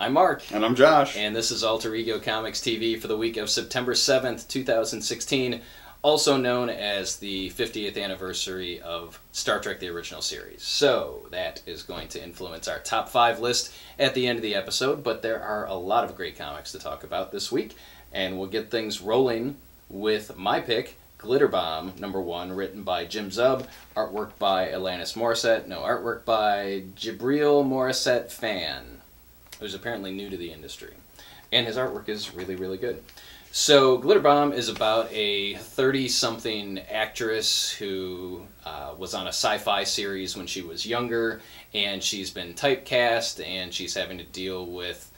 I'm Mark. And I'm Josh. And this is Alter Ego Comics TV for the week of September 7th, 2016, also known as the 50th anniversary of Star Trek The Original Series. So that is going to influence our top 5 list at the end of the episode, but there are a lot of great comics to talk about this week, and we'll get things rolling with my pick, Glitterbomb, #1, written by Jim Zub, artwork by Alanis Morissette, no artwork by Jabril Morissette Fan, who's apparently new to the industry. And his artwork is really, really good. So Glitterbomb is about a 30-something actress who was on a sci-fi series when she was younger, and she's been typecast, and she's having to deal with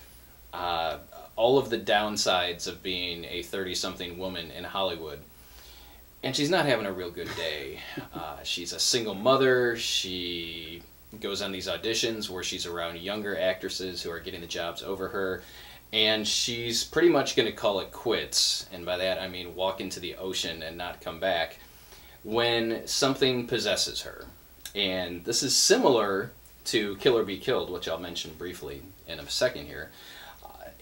all of the downsides of being a 30-something woman in Hollywood. And she's not having a real good day. She's a single mother. She goes on these auditions where she's around younger actresses who are getting the jobs over her. And she's pretty much going to call it quits. And by that I mean walk into the ocean and not come back when something possesses her. And this is similar to Kill or Be Killed, which I'll mention briefly in a second here.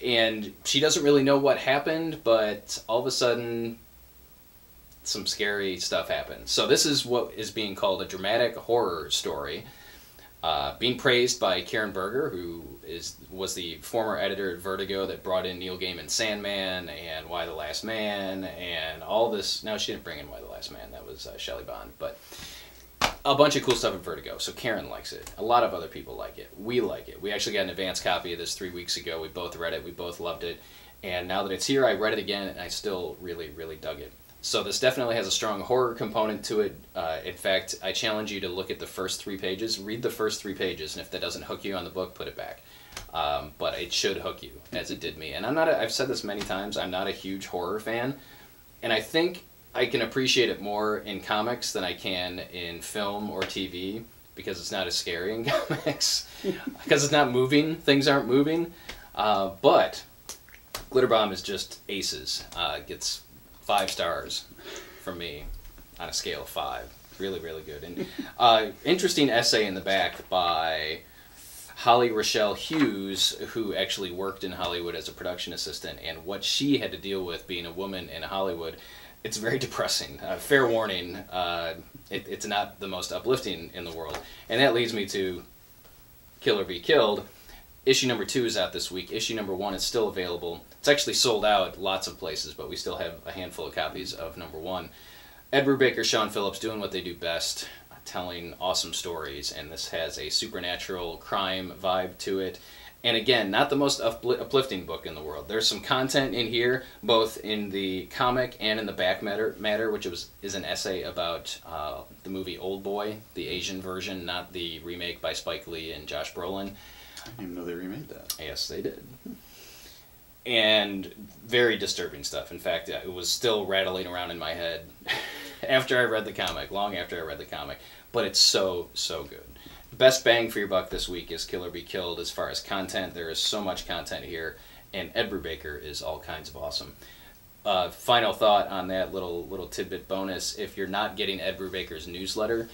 And she doesn't really know what happened, but all of a sudden some scary stuff happens. So this is what is being called a dramatic horror story, being praised by Karen Berger, who was the former editor at Vertigo that brought in Neil Gaiman's Sandman and Why the Last Man and all this. No, she didn't bring in Why the Last Man. That was Shelley Bond. But a bunch of cool stuff at Vertigo. So Karen likes it. A lot of other people like it. We like it. We actually got an advance copy of this 3 weeks ago. We both read it. We both loved it. And now that it's here, I read it again, and I still really, really dug it. So this definitely has a strong horror component to it. In fact, I challenge you to look at the first 3 pages. Read the first 3 pages, and if that doesn't hook you on the book, put it back. But it should hook you, as it did me. And I've said this many times, I'm not a huge horror fan. And I think I can appreciate it more in comics than I can in film or TV, because it's not as scary in comics. Because it's not moving, things aren't moving. But Glitterbomb is just aces. Gets 5 stars from me on a scale of 5. Really, really good. And interesting essay in the back by Holly Rochelle Hughes, who actually worked in Hollywood as a production assistant, and what she had to deal with being a woman in Hollywood. It's very depressing. Fair warning, it's not the most uplifting in the world. And that leads me to Kill or Be Killed. Issue #2 is out this week. Issue #1 is still available. It's actually sold out lots of places, but we still have a handful of copies of #1. Ed Brubaker, Sean Phillips doing what they do best, telling awesome stories, and this has a supernatural crime vibe to it. And again, not the most uplifting book in the world. There's some content in here, both in the comic and in the back matter, which is an essay about the movie Old Boy, the Asian version, not the remake by Spike Lee and Josh Brolin. I didn't even know they remade that. Yes, they did. And very disturbing stuff. In fact, it was still rattling around in my head after I read the comic, long after I read the comic. But it's so, so good. Best bang for your buck this week is Kill or Be Killed as far as content. There is so much content here, and Ed Brubaker is all kinds of awesome. Final thought on that little tidbit bonus. If you're not getting Ed Brubaker's newsletter,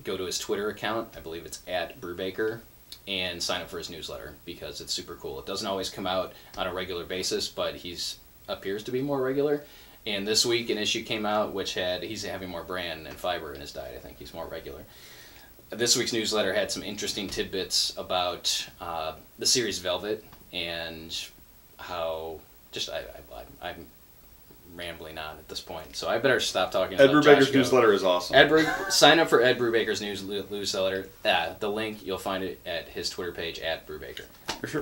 go to his Twitter account. I believe it's @Brubaker. And sign up for his newsletter, because it's super cool. It doesn't always come out on a regular basis, but he's appears to be more regular. And this week an issue came out which he's having more bran and fiber in his diet. I think he's more regular. This week's newsletter had some interesting tidbits about the series Velvet, and how I'm rambling on at this point, so I better stop talking. Ed Brubaker's newsletter is awesome. Sign up for Ed Brubaker's newsletter. The link, you'll find it at his Twitter page, @Brubaker.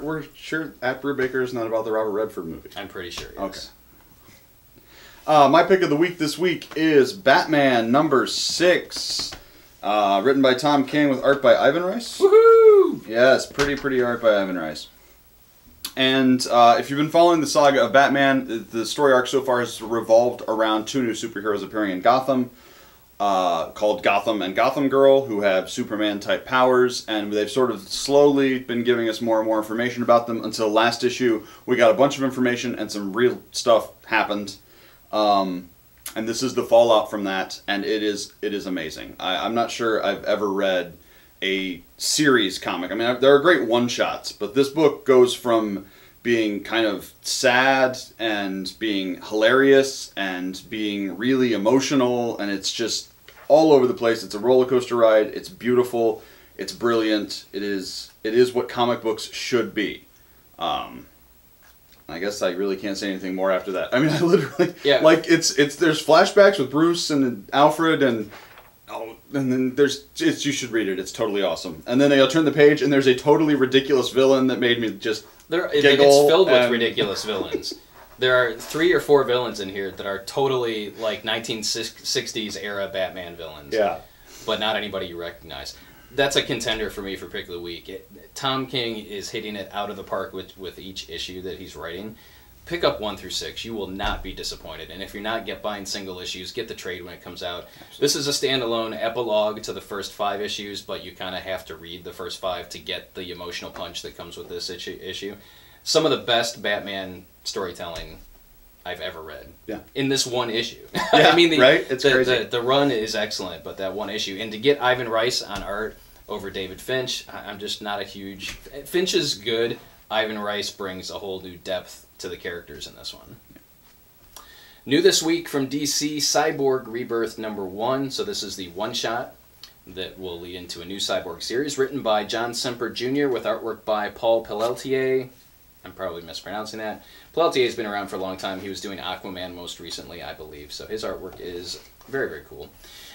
We're sure @Brubaker is not about the Robert Redford movie. I'm pretty sure, yes. Okay. My pick of the week this week is Batman #6, written by Tom King with art by Ivan Reis. Woohoo! Yes, pretty art by Ivan Reis. And if you've been following the saga of Batman, the story arc so far has revolved around 2 new superheroes appearing in Gotham, called Gotham and Gotham Girl, who have Superman-type powers, and they've sort of slowly been giving us more and more information about them until last issue we got a bunch of information and some real stuff happened. And this is the fallout from that, and it is amazing. I'm not sure I've ever read a series comic. I mean, there are great one-shots, but this book goes from being kind of sad and being hilarious and being really emotional, and it's just all over the place. It's a roller coaster ride. It's beautiful. It's brilliant. It is what comic books should be. I guess I really can't say anything more after that. I mean, I literally like there's flashbacks with Bruce and Alfred and then you should read it. It's totally awesome. And then they'll turn the page and there's a totally ridiculous villain that made me just giggle. It's filled with ridiculous villains. There are 3 or 4 villains in here that are totally like 1960s era Batman villains. Yeah. But not anybody you recognize. That's a contender for me for Pick of the Week. Tom King is hitting it out of the park with each issue that he's writing. Pick up 1 through 6. You will not be disappointed. And if you're not buying single issues, get the trade when it comes out. Absolutely. This is a standalone epilogue to the first 5 issues, but you kind of have to read the first 5 to get the emotional punch that comes with this issue. Some of the best Batman storytelling I've ever read. Yeah. In this one issue. Yeah, I mean, right? It's crazy. The run is excellent, but that one issue. And to get Ivan Rice on art over David Finch, I'm just not a huge... Finch is good. Ivan Rice brings a whole new depth to the characters in this one. Yeah. New this week from DC, Cyborg Rebirth #1. So this is the one-shot that will lead into a new Cyborg series, written by John Semper Jr. with artwork by Paul Pelletier. I'm probably mispronouncing that. Pelletier's been around for a long time. He was doing Aquaman most recently, I believe. So his artwork is very, very cool.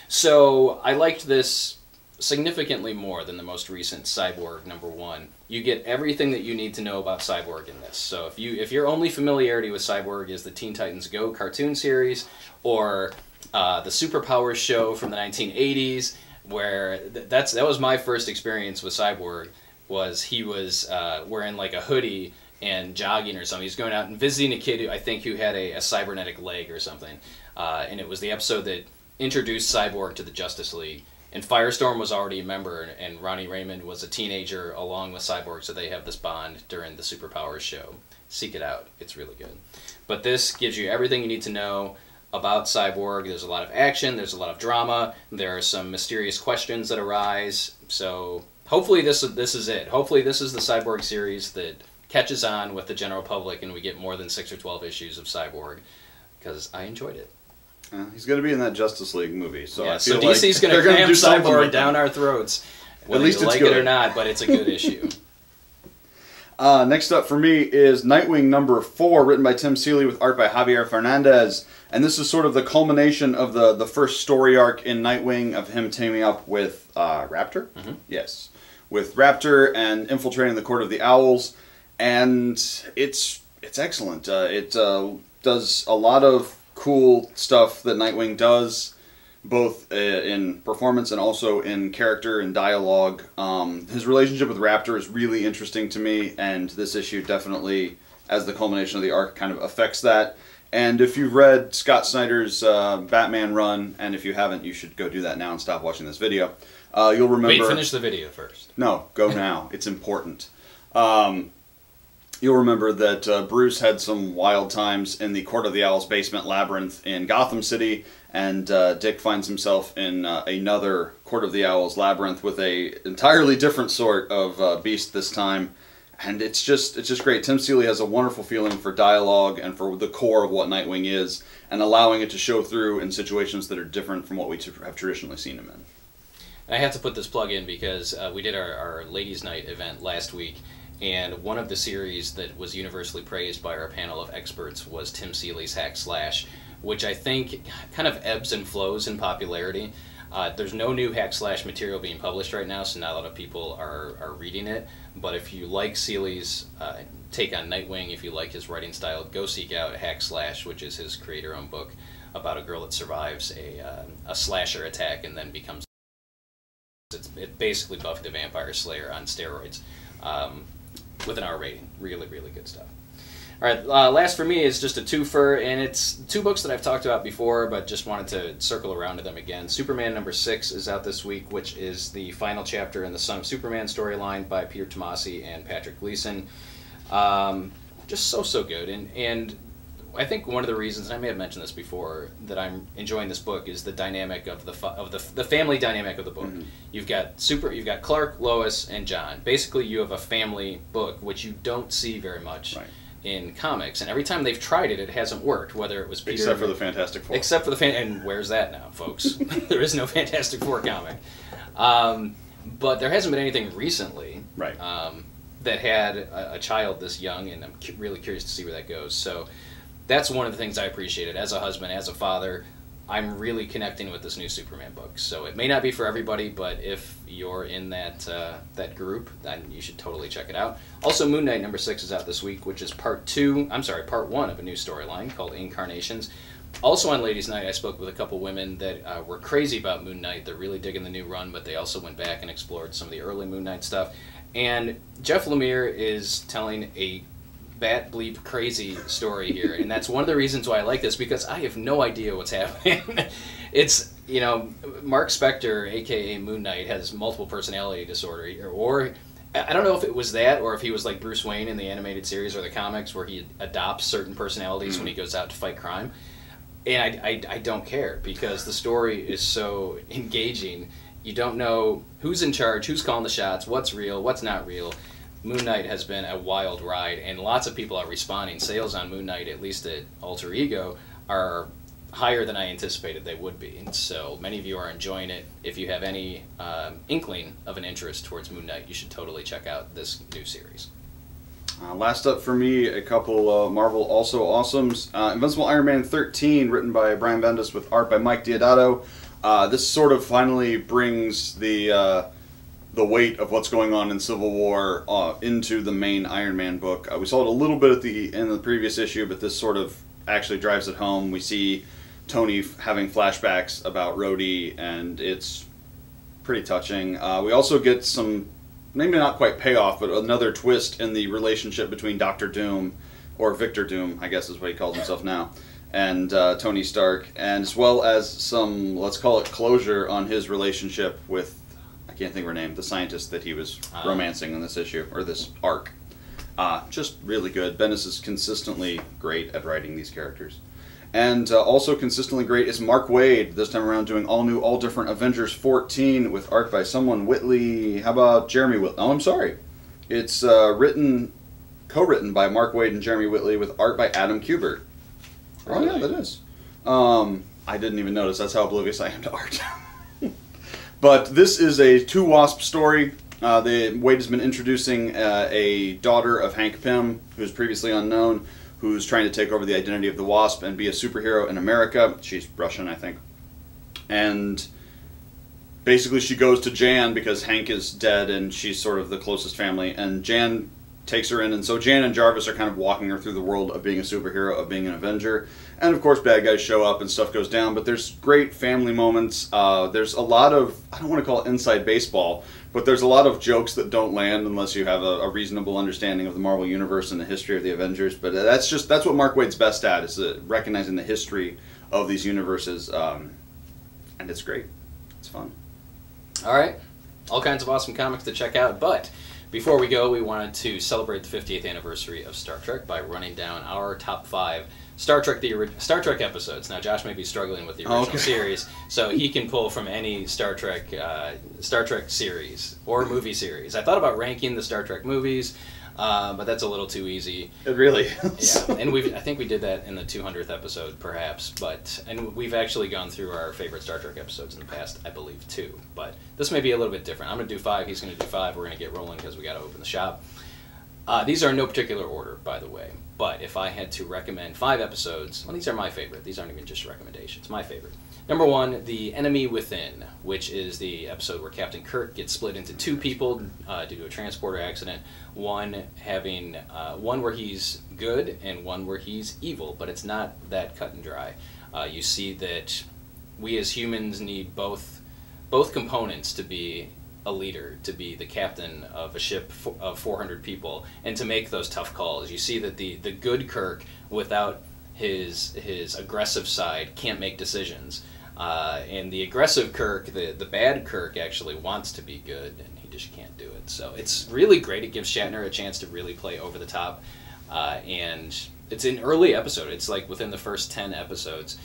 So I liked this significantly more than the most recent Cyborg #1. You get everything that you need to know about Cyborg in this. So if your only familiarity with Cyborg is the Teen Titans Go cartoon series or the Superpowers show from the 1980s, where that was my first experience with Cyborg, was he was wearing like a hoodie and jogging or something. He's going out and visiting a kid who had a cybernetic leg or something. And it was the episode that introduced Cyborg to the Justice League. And Firestorm was already a member, and Ronnie Raymond was a teenager along with Cyborg, so they have this bond during the Superpowers show. Seek it out. It's really good. But this gives you everything you need to know about Cyborg. There's a lot of action. There's a lot of drama. There are some mysterious questions that arise. So hopefully this is it. Hopefully this is the Cyborg series that catches on with the general public and we get more than 6 or 12 issues of Cyborg, because I enjoyed it. He's going to be in that Justice League movie, so yeah, I feel DC's like going to cram Cyborg down our throats, whether at least you it's like good. it or not, but it's a good issue. Next up for me is Nightwing #4, written by Tim Seeley with art by Javier Fernandez. And this is sort of the culmination of the first story arc in Nightwing of him teaming up with Raptor? Mm-hmm. Yes. With Raptor and infiltrating the Court of the Owls. And it's excellent. It does a lot of cool stuff that Nightwing does, both in performance and also in character and dialogue. His relationship with Raptor is really interesting to me, and this issue definitely, as the culmination of the arc, kind of affects that. And if you've read Scott Snyder's Batman run, and if you haven't, you should go do that now and stop watching this video. You'll remember... Wait, finish the video first. No, go now. It's important. You'll remember that Bruce had some wild times in the Court of the Owls basement labyrinth in Gotham City, and Dick finds himself in another Court of the Owls labyrinth with a entirely different sort of beast this time. And it's just great. Tim Seeley has a wonderful feeling for dialogue and for the core of what Nightwing is, and allowing it to show through in situations that are different from what we have traditionally seen him in. I have to put this plug in because we did our Ladies' Night event last week, and one of the series that was universally praised by our panel of experts was Tim Seeley's Hack Slash, which I think kind of ebbs and flows in popularity. There's no new Hack Slash material being published right now, so not a lot of people are reading it. But if you like Seeley's take on Nightwing, if you like his writing style, go seek out Hack Slash, which is his creator-owned book about a girl that survives a slasher attack and then becomes... It basically Buffy the Vampire Slayer on steroids. With an R rating. Really, really good stuff. Alright, last for me is just a twofer, and it's 2 books that I've talked about before, but just wanted to circle around to them again. Superman #6 is out this week, which is the final chapter in the Son of Superman storyline by Peter Tomasi and Patrick Gleason. Just so good. And I think one of the reasons, and I may have mentioned this before, that I'm enjoying this book is the dynamic of the family dynamic of the book. Mm-hmm. You've got Clark, Lois, and John. Basically, you have a family book, which you don't see very much in comics. And every time they've tried it, it hasn't worked. Whether it was Peter, except for the Fantastic Four. Except for the and where's that now, folks? There is no Fantastic Four comic. But there hasn't been anything recently. Right. That had a child this young, and I'm really curious to see where that goes. So that's one of the things I appreciated. As a husband, as a father, I'm really connecting with this new Superman book. So it may not be for everybody, but if you're in that group, then you should totally check it out. Also, Moon Knight #6 is out this week, which is part 1 of a new storyline called Incarnations. Also on Ladies' Night, I spoke with a couple women that were crazy about Moon Knight. They're really digging the new run, but they also went back and explored some of the early Moon Knight stuff. And Jeff Lemire is telling a bat bleep crazy story here, and that's one of the reasons why I like this, because I have no idea what's happening. It's, Mark Spector, aka Moon Knight, has multiple personality disorder, or I don't know if it was that, or if he was like Bruce Wayne in the animated series or the comics, where he adopts certain personalities when he goes out to fight crime. And I don't care, because the story is so engaging. You don't know who's in charge, who's calling the shots, what's real, what's not real. Moon Knight has been a wild ride, and lots of people are responding. Sales on Moon Knight, at least at Alter Ego, are higher than I anticipated they would be. So many of you are enjoying it. If you have any inkling of an interest towards Moon Knight, you should totally check out this new series. Last up for me, a couple Marvel also awesomes. Invincible Iron Man 13, written by Brian Bendis with art by Mike Deodato. This sort of finally brings the weight of what's going on in Civil War into the main Iron Man book. We saw it a little bit in the previous issue, but this sort of actually drives it home. We see Tony having flashbacks about Rhodey, and it's pretty touching. We also get some, maybe not quite payoff, but another twist in the relationship between Dr. Doom, or Victor Doom, I guess is what he calls himself now, and Tony Stark, and as well as some, let's call it closure on his relationship with, I can't think of her name, the scientist that he was romancing in this issue, or this arc. Just really good. Bendis is consistently great at writing these characters. And also consistently great is Mark Waid, this time around doing all new, all different Avengers 14 with art by someone Whitley. How about Jeremy Whitley? Oh, I'm sorry. It's co-written by Mark Waid and Jeremy Whitley with art by Adam Kubert. Oh, yeah, that is. I didn't even notice. That's how oblivious I am to art. But this is a Two Wasp story. Waid has been introducing a daughter of Hank Pym, who's previously unknown, who's trying to take over the identity of the Wasp and be a superhero in America. She's Russian, I think. And basically she goes to Jan because Hank is dead and she's sort of the closest family. And Jan takes her in, and so Jan and Jarvis are kind of walking her through the world of being a superhero, of being an Avenger. And of course bad guys show up and stuff goes down, but there's great family moments. There's a lot of, I don't want to call it inside baseball, but there's a lot of jokes that don't land unless you have a reasonable understanding of the Marvel Universe and the history of the Avengers. But that's what Mark Waid's best at, is recognizing the history of these universes. And it's great. It's fun. All right. All kinds of awesome comics to check out. But before we go, we wanted to celebrate the 50th anniversary of Star Trek by running down our top 5 Star Trek episodes. Now, Josh may be struggling with the original series, so he can pull from any Star Trek series or movie series. I thought about ranking the Star Trek movies, but that's a little too easy. It really is. Yeah, and I think we did that in the 200th episode, perhaps. And we've actually gone through our favorite Star Trek episodes in the past, I believe, too. But this may be a little bit different. I'm going to do 5. He's going to do 5. We're going to get rolling because we got to open the shop. These are in no particular order, by the way. But if I had to recommend 5 episodes, well, these are my favorite. These aren't even just recommendations. My favorite. Number 1, The Enemy Within, which is the episode where Captain Kirk gets split into 2 people due to a transporter accident. One where he's good and one where he's evil, but it's not that cut and dry. You see that we as humans need both components to be a leader, to be the captain of a ship of 400 people, and to make those tough calls. You see that the good Kirk, without his aggressive side, can't make decisions. And the aggressive Kirk, the bad Kirk, actually wants to be good, and he just can't do it. So it's really great. It gives Shatner a chance to really play over the top, and It's an early episode. It's like within the first 10 episodes.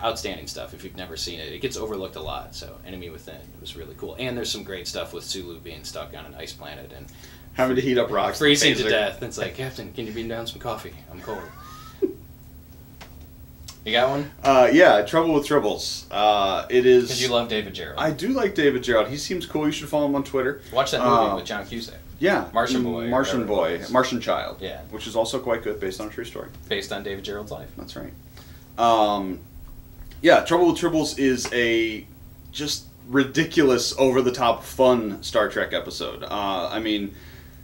Outstanding stuff. If you've never seen it, it gets overlooked a lot. So Enemy Within, it was really cool. And there's some great stuff with Sulu being stuck on an ice planet and having to heat up rocks, freezing to death. It's like, Captain, can you beam down some coffee? I'm cold. You got one? Yeah, Trouble with Tribbles. It is... Because you love David Gerrold. I do like David Gerrold. He seems cool. You should follow him on Twitter. Watch that movie with John Cusack. Yeah. Martian Boy. Martian Child. Yeah. Which is also quite good, based on a true story. Based on David Gerrold's life. That's right. Yeah, Trouble with Tribbles is a just ridiculous, over-the-top, fun Star Trek episode. I mean,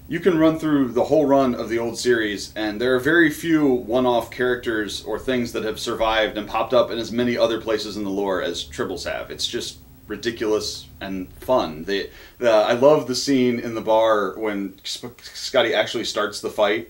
you can run through the whole run of the old series, and there are very few one-off characters or things that have survived and popped up in as many other places in the lore as Tribbles have. It's just ridiculous and fun. I love the scene in the bar when Scotty actually starts the fight.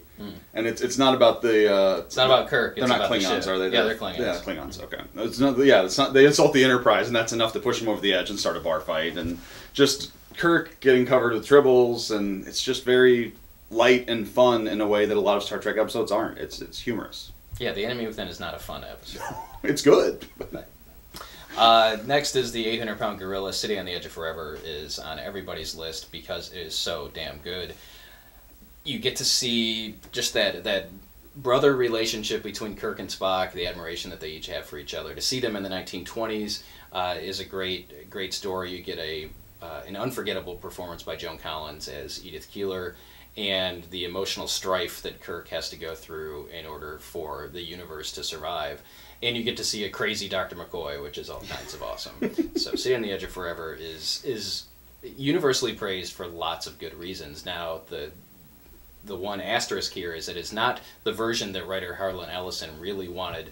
And it's not about the. It's not about Kirk. They're it's not about Klingons, the are they? Yeah, they're Klingons. Yeah, Klingons. Okay. It's not. Yeah, it's not. They insult the Enterprise, and that's enough to push them over the edge and start a bar fight. And just Kirk getting covered with tribbles, and it's just very light and fun in a way that a lot of Star Trek episodes aren't. It's humorous. Yeah, The Enemy Within is not a fun episode. It's good. Next is the 800-pound gorilla. City on the Edge of Forever is on everybody's list because it is so damn good. You get to see just that brother relationship between Kirk and Spock, the admiration that they each have for each other. To see them in the 1920s is a great story. You get an unforgettable performance by Joan Collins as Edith Keeler, and the emotional strife that Kirk has to go through in order for the universe to survive. And you get to see a crazy Dr. McCoy, which is all kinds of awesome. So City on the Edge of Forever is universally praised for lots of good reasons. Now, the one asterisk here is that it's not the version that writer Harlan Ellison really wanted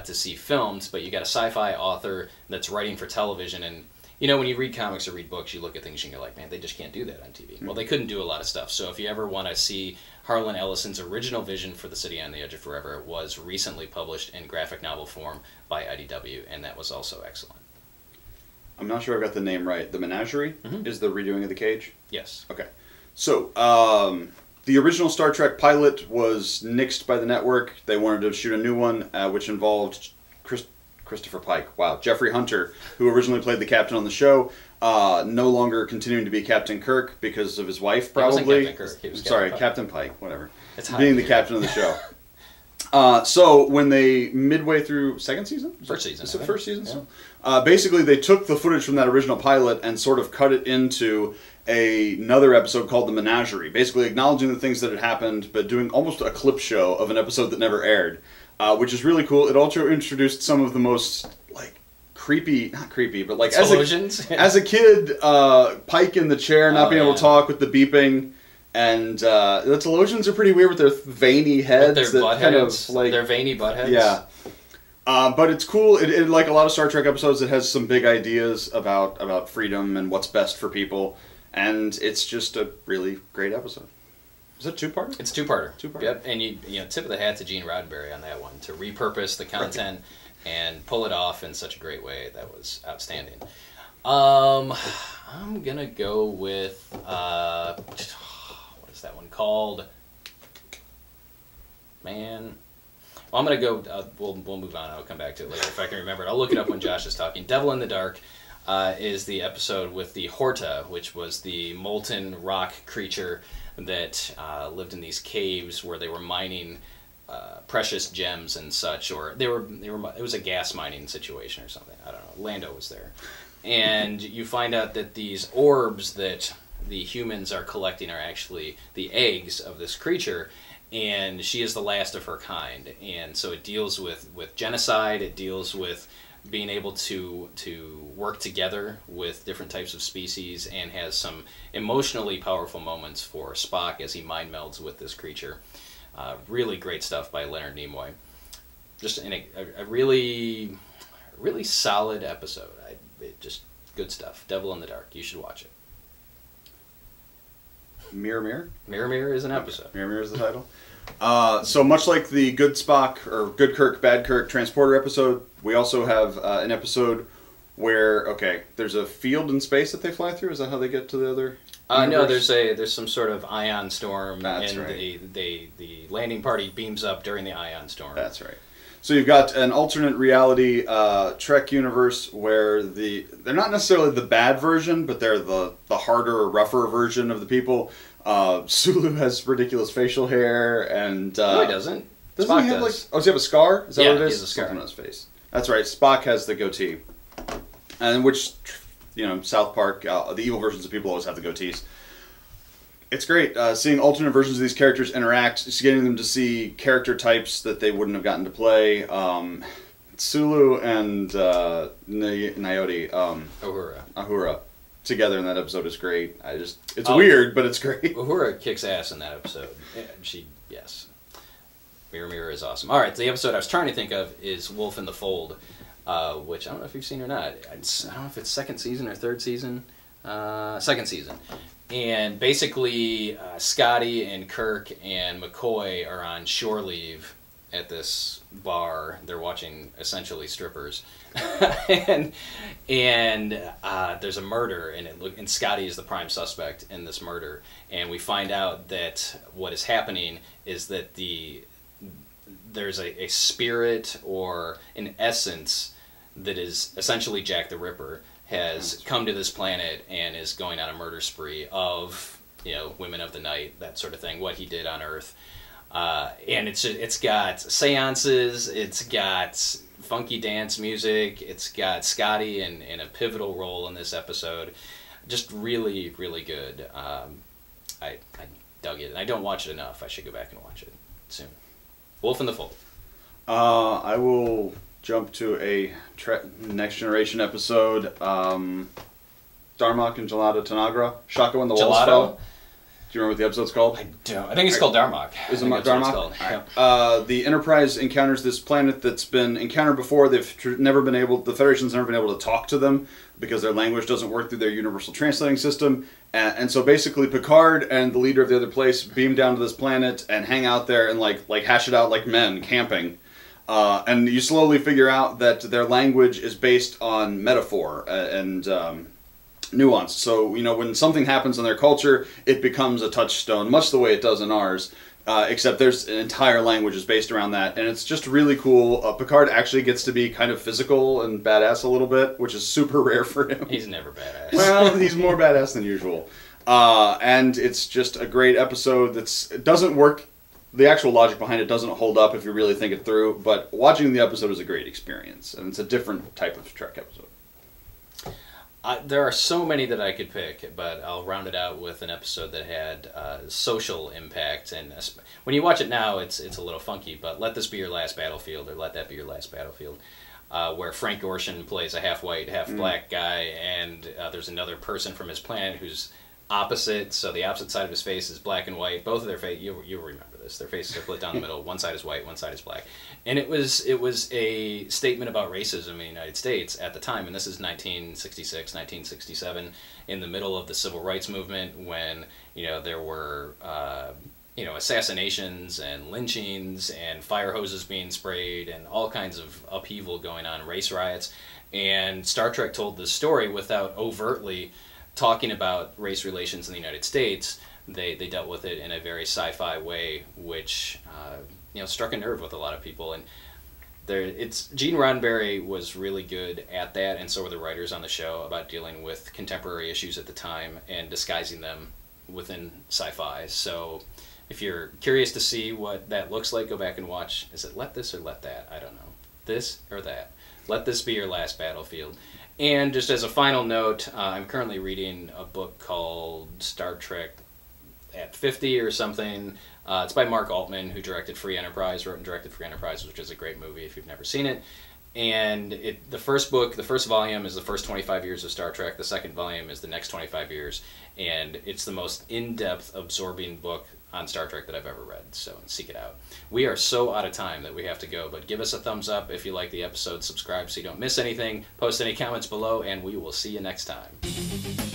to see filmed, but you got a sci-fi author that's writing for television, and you know, when you read comics or read books, you look at things and you're like, man, they just can't do that on TV. Well, they couldn't do a lot of stuff. So if you ever want to see Harlan Ellison's original vision for The City on the Edge of Forever, it was recently published in graphic novel form by IDW, and that was also excellent. I'm not sure I've got the name right. The Menagerie is the redoing of The Cage? Yes. Okay. So, the original Star Trek pilot was nixed by the network. They wanted to shoot a new one, which involved Christopher Pike. Wow. Jeffrey Hunter, who originally played the captain on the show, no longer continuing to be Captain Kirk because of his wife, probably. He wasn't Captain Kirk. He was Captain Pike, whatever. It's being the captain of the show. So when they, midway through second season? First season. Is it first season? Yeah. So, basically, they took the footage from that original pilot and sort of cut it into another episode called The Menagerie, basically acknowledging the things that had happened, but doing almost a clip show of an episode that never aired, which is really cool. It also introduced some of the most, like, not creepy, but like as a kid, Pike in the chair, not being able to talk with the beeping. And the Telosians are pretty weird with their veiny heads. With their butt heads. Like, their veiny butt heads. Yeah. But it's cool. It, like a lot of Star Trek episodes, it has some big ideas about freedom and what's best for people. And it's just a really great episode. Is it two-parter? It's two-parter. Two-parter. Yep. And you know, tip of the hat to Gene Roddenberry on that one, to repurpose the content and pull it off in such a great way. That was outstanding. I'm going to go with... what is that one called? Man. Well, I'm going to go... we'll move on. I'll come back to it later if I can remember it. I'll look it up when Josh is talking. Devil in the Dark is the episode with the Horta, which was the molten rock creature that lived in these caves where they were mining precious gems and such, or it was a gas mining situation or something. I don't know. Lando was there. And you find out that these orbs that the humans are collecting are actually the eggs of this creature, and she is the last of her kind. And so it deals with genocide, it deals with being able to work together with different types of species, and has some emotionally powerful moments for Spock as he mind melds with this creature. Really great stuff by Leonard Nimoy. Just a really solid episode. Just good stuff. Devil in the Dark. You should watch it. Mirror Mirror? Mirror Mirror is an episode. Mirror Mirror is the title. So much like the Good Spock or Good Kirk, Bad Kirk transporter episode, we also have an episode where, okay, there's a field in space that they fly through. Is that how they get to the other No, universe? there's some sort of ion storm, That's and right. the landing party beams up during the ion storm. That's right. So you've got an alternate reality Trek universe where they're not necessarily the bad version, but they're the harder, rougher version of the people. Sulu has ridiculous facial hair, and No, he doesn't. doesn't Spock he have does. does he have a scar? Is that Yeah, what it is? he has a scar. Something on his face. That's right. Spock has the goatee, and which, South Park, the evil versions of people always have the goatees. It's great seeing alternate versions of these characters interact, just getting them to see character types that they wouldn't have gotten to play. Sulu and Nayoti, Ahura, together in that episode is great. It's weird, but it's great. Uhura kicks ass in that episode. Yes. Mirror Mirror is awesome. All right, the episode I was trying to think of is Wolf in the Fold, which I don't know if you've seen or not. I don't know if it's second season or third season. Second season. And basically, Scotty and Kirk and McCoy are on shore leave at this bar. They're watching essentially strippers, and there's a murder, and Scotty is the prime suspect in this murder. And we find out that what is happening is that there's a spirit or an essence that is essentially Jack the Ripper has come to this planet and is going on a murder spree of women of the night, that sort of thing, what he did on Earth. And it's got seances, it's got funky dance music, it's got Scotty in a pivotal role in this episode. Just really, really good. I dug it, and I don't watch it enough. I should go back and watch it soon. Wolf in the Fold. I will jump to a Next Generation episode. Darmok and Gelato Tanagra. Shako and the Walls Gelato? Fell. Do you remember what the episode's called? I don't. I think it's called Darmok. Is it I think that's what it's Darmok? called. Right. The Enterprise encounters this planet that's been encountered before. The Federation's never been able to talk to them because their language doesn't work through their universal translating system. And so basically Picard and the leader of the other place beam down to this planet and hang out there and like hash it out like men camping. And you slowly figure out that their language is based on metaphor and nuance. So, when something happens in their culture, it becomes a touchstone, much the way it does in ours, except there's an entire language is based around that. And it's just really cool. Picard actually gets to be kind of physical and badass a little bit, which is super rare for him. He's never badass. Well, he's more badass than usual. And it's just a great episode it doesn't work. The actual logic behind it doesn't hold up if you really think it through, but watching the episode is a great experience, and it's a different type of Trek episode. There are so many that I could pick, but I'll round it out with an episode that had social impact. And when you watch it now, it's a little funky, but Let This Be Your Last Battlefield, or Let That Be Your Last Battlefield, where Frank Gorshin plays a half-white, half-black guy, and there's another person from his planet who's opposite, so the opposite side of his face is black and white. Both of their face, you'll remember this. Their faces are split down the middle. One side is white, one side is black. And it was a statement about racism in the United States at the time. And this is 1966, 1967, in the middle of the Civil Rights Movement, when there were assassinations and lynchings and fire hoses being sprayed and all kinds of upheaval going on, race riots. And Star Trek told this story without overtly talking about race relations in the United States. They dealt with it in a very sci-fi way, which struck a nerve with a lot of people. And Gene Roddenberry was really good at that, and so were the writers on the show, about dealing with contemporary issues at the time and disguising them within sci-fi. So if you're curious to see what that looks like, go back and watch. Is it Let This or Let That? I don't know. This or that. Let This Be Your Last Battlefield. And just as a final note, I'm currently reading a book called Star Trek at 50 or something. It's by Mark Altman, who wrote and directed Free Enterprise, which is a great movie if you've never seen it. And the first volume is the first 25 years of Star Trek. The second volume is the next 25 years. And it's the most in-depth, absorbing book on Star Trek that I've ever read, so seek it out. We are so out of time that we have to go, but give us a thumbs up if you like the episode, subscribe so you don't miss anything, post any comments below, and we will see you next time.